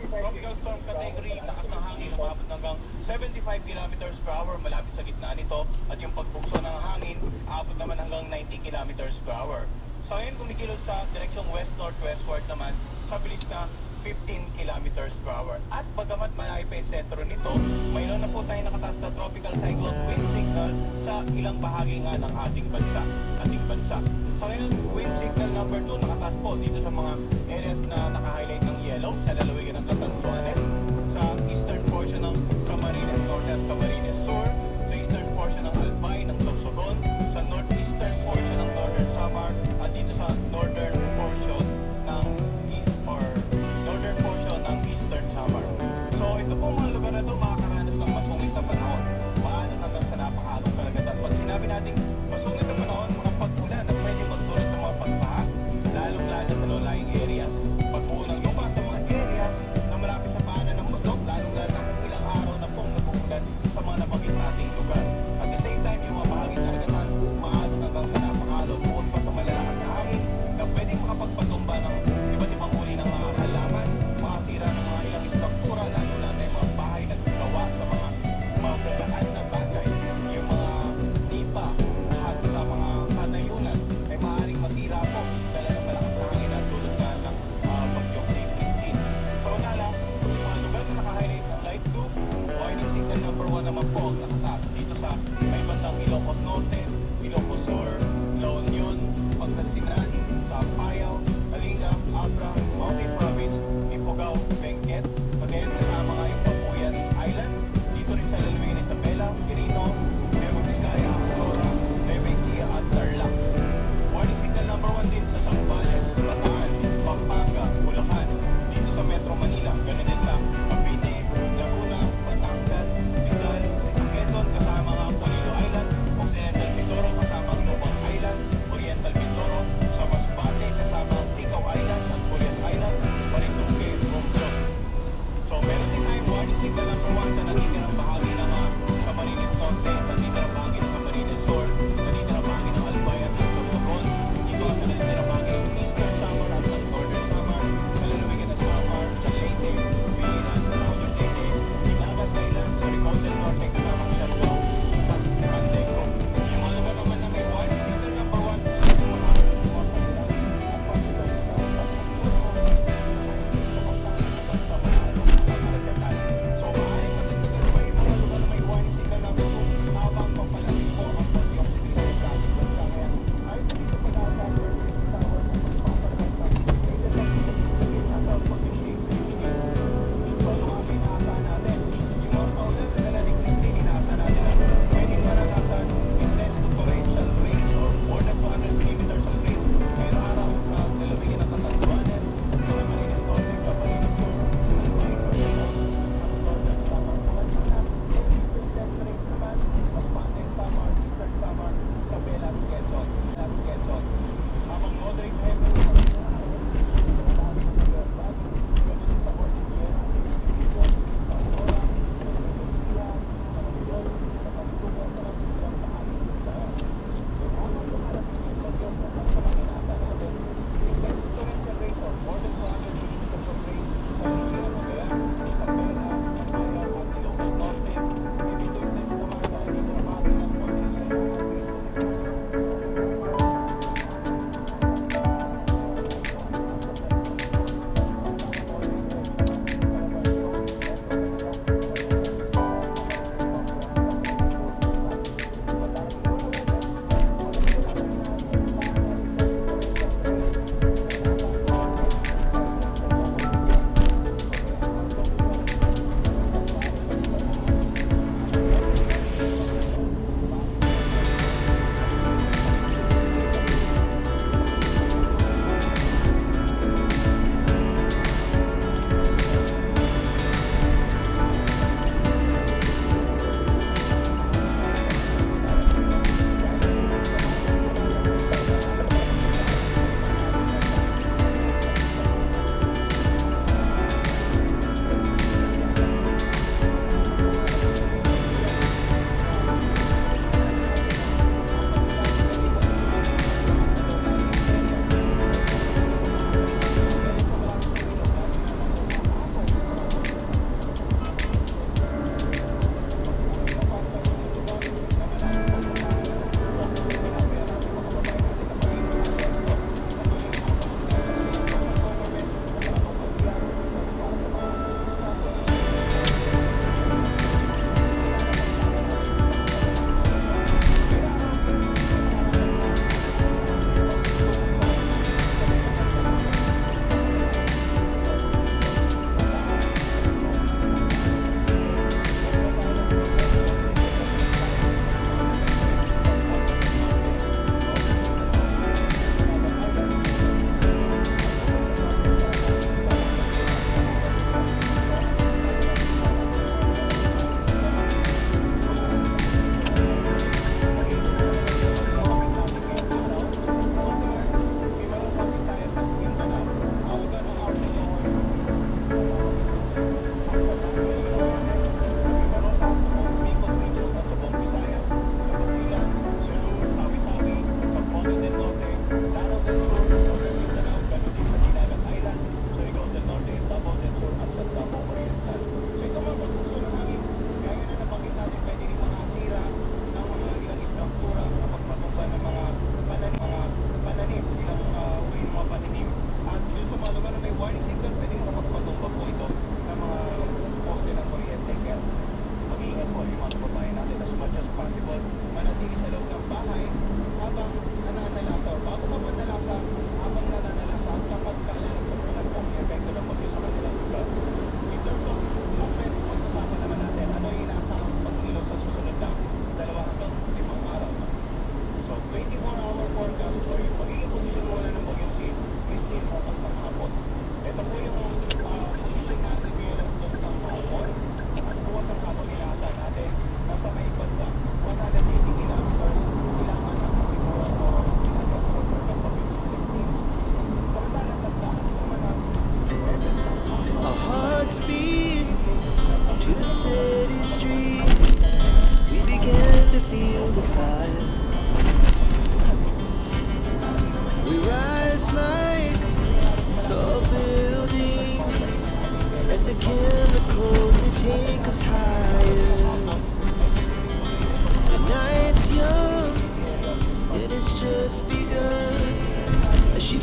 Tropical storm category, lakas ng hangin, umabot hanggang 75 kilometers per hour malapit sa gitna nito. At yung pagbukso ng hangin, aabot naman hanggang 90 kilometers per hour. So ngayon kumikilos sa direksyong west-northwestward naman sa bilis na 15 kilometers per hour. At bagamat malayo pa yung sentro nito, mayroon na po tayo nakataas na tropical cyclone wind signal sa ilang bahagi nga ng ating bansa. So ngayon, wind signal number 2 nakataas po dito sa mga areas na naka-highlight ng yellow sa lalawigan ng Catanduanes, sa eastern portion ng Camarines Norte at Camarines Sur, sa eastern portion ng Albay, ng Sorsogon, sa northeastern portion ng Northern Samar, at dito sa northern portion ng Eastern Samar. So ito po mga lugar na ito makakaranas ng masungit na panahon. Paano hanggang sa napakaalong kalagatan. Pag sinabi natin masungit na panahon, mga pag-ulan at pwede magdulot ng mga pagbaha, lalong-lalo sa low-lying areas. Pagbuo ng lupa sa mga areas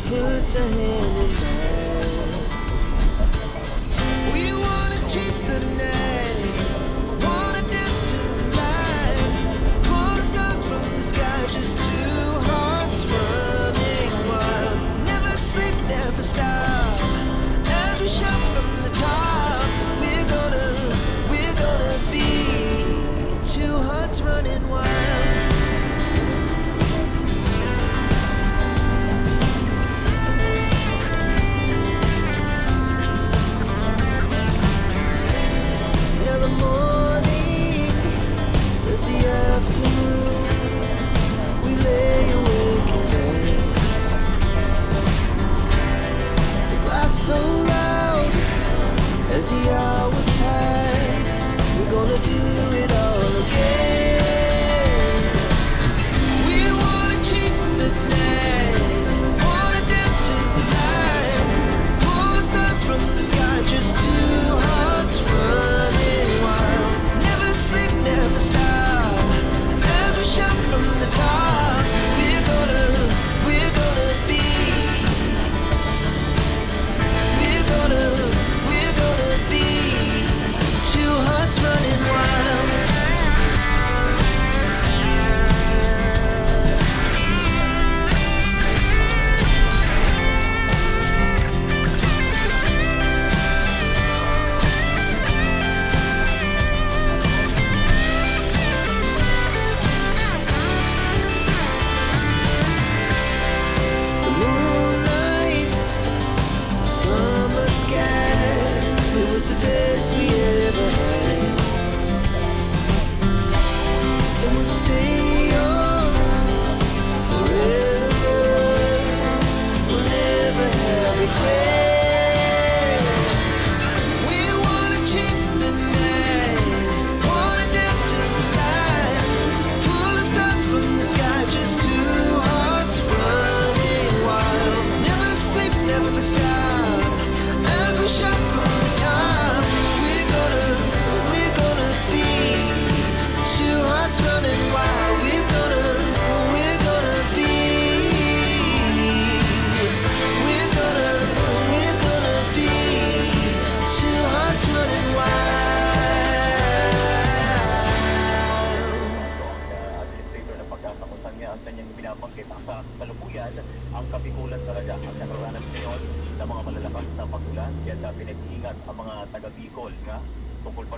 puts a hand in mine. We wanna chase the night, wanna dance to the light, pull the stars from the sky, just two hearts running wild. Never sleep, never stop, as we shout from the top. We're gonna be two hearts running wild. Now the morning is the afternoon. We lay awake in bed. The laughs so loud as the hours pass. We're gonna do it all again. We wanna chase the night, wanna dance to the light, pull the stars from the sky, just two hearts running wild. Never sleep, never stop, as we shout from the top. We're gonna be, we're gonna be two hearts running wild. The moonlight, summer sky, it was the best we ever had. And we'll stay on forever. We'll never have regrets. We wanna chase the night, wanna dance to the light, pull the stars from the sky, just two hearts running wild. Never sleep, never stop, as we shout from the top. We're gonna be two hearts running wild. We're gonna be, we're gonna be two hearts running wild. Administrator ng pagkakamutan niya ang kanyang binabanggit sa kalukuyan ang kabikulan talaga ang nakaranas ngayon ng mga malalakas na pagulan kaya pinag-iingat ang mga taga-Bicol nga tungkol pa